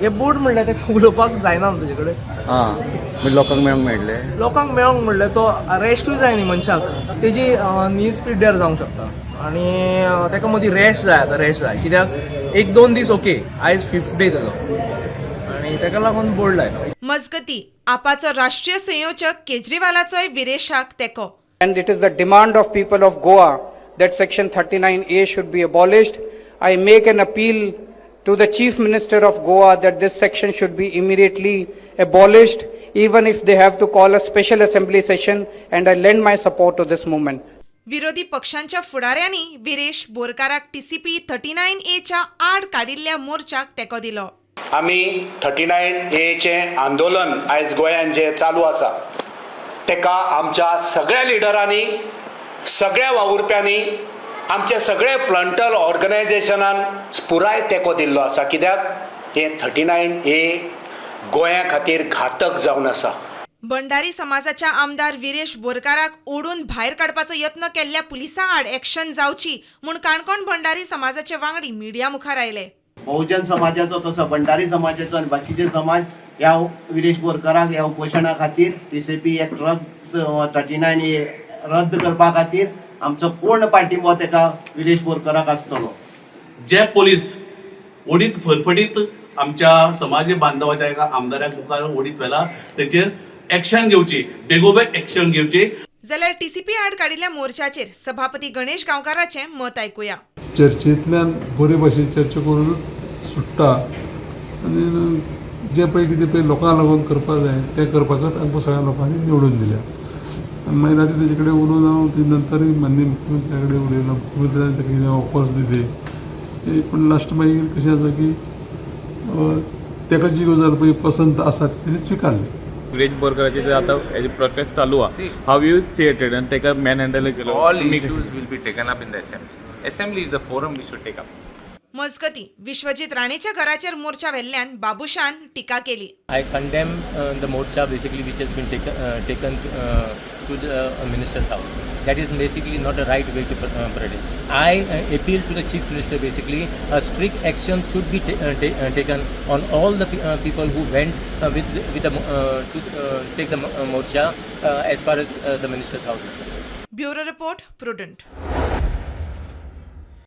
हे बूट म्हणल्यार ते उलोवपाक जायना तुजे कडेन. म्हणजे लोकांक मेळोंक मेळटले. लोकांक मेळोंक म्हणल्यार तो रेस्टूय जाय न्ही मनशाक. तेजी नीज पिड्ड्यार जावंक शकता आनी ताका मदीं रेस्ट जाय. आतां रेस्ट जाय कित्याक 1-2 दीस ओके, आयज 5th डे तेजो आनी ताका लागून बोर्ड लायला. मजगती आपाचो राष्ट्रीय संयोजक केजरीवालाचोय विरेशाक तेको. And it is the demand of people of Goa that Section 39A should be abolished. I make an appeal to the Chief Minister of Goa that this section should be immediately abolished, even if they have to call a special assembly session, and I lend my support to this movement. विरोधी पक्षांच्या फुडाऱ्यांनी Viresh बोरकाराक TCP 39A च्या आड काडिल्ल्या मोर्चाक तेको दिलो. आमी 39A चें आंदोलन आयज गोंयांत जे चालू आसा तेका आमच्या सगळ्या लिडरांनी, सगळ्या वावुरप्यांनी, आमचे सगळे फ्रंटल ऑर्गनायजेशनान पुराय तेको दिल्लो आसा. कित्याक हे 39A गोंया खातीर घातक जावन आसा. भंडारी समाजाच्या आमदार विरेश बोरकाराक ओडून भायर काडपाचो यत्न केल्ल्या पुलिसां आड एक्शन जावची म्हूण काणकोण भंडारी समाजाचे वांगडी मिडिया मुखार आयले. बहुजन समाजाचो तसो भंडारी समाजाचो आनी बाकीचे समाज ह्या विरेश बोरकाराक ह्या उपोशणा खातीर TCP एक्ट 39A रद्द करपा खातीर आमचो पूर्ण पाठिंबो तेका विरेश बोरकाराक आसतलो. जे पोलीस ओडीत फडफडीत आमच्या समाज बांधवाच्या एका आमदाराक मुखार ओडीत व्हेला तेचेर एक्शन घेवची, बेगोबेग एक्शन घेवची. जाल्यार TCP आड काडिल्ल्या मोर्चाचेर सभापती गणेश गांवकाराचें मत आयकुया. चर्चेंतल्यान बरे भाशेन चर्चा करून सुट्टा आनी जे पळय कितें पळय लोकांक लागून करपा जाय तें करपाकच आमकां सगळ्या लोकांनी निवडून दिल्या. आनी मागीर ताचे तेजे कडेन उलोवन हांव ती नंतरूय माननीय मुख्यमंत्र्या कडेन उलयलो. मुख्यमंत्र्यान ताका कितें ऑफर्स दिली पूण लास्ट मागीर कशें आसा की ताका जी गजाल पळय पसंत आसा ती स्विकारली. विरेश बोरकाराचे आता हेजे प्रोटेस्ट चालू आहा. How you see it and तेका मॅन हँडल केलो. All issues will be taken up in the assembly. Assembly is the forum we should take up. मजगती विश्वजीत राणेच्या घराचेर मोर्चा व्हेल्ल्यान बाबुशान टिका केली. I condemn the morcha basically which has been taken to the minister's house. That is basically not a right way to protest. I appeal to the chief minister basically a strict action should be taken on all the people who went with the to take the morcha as far as the minister's house is concerned. Bureau report, Prudent.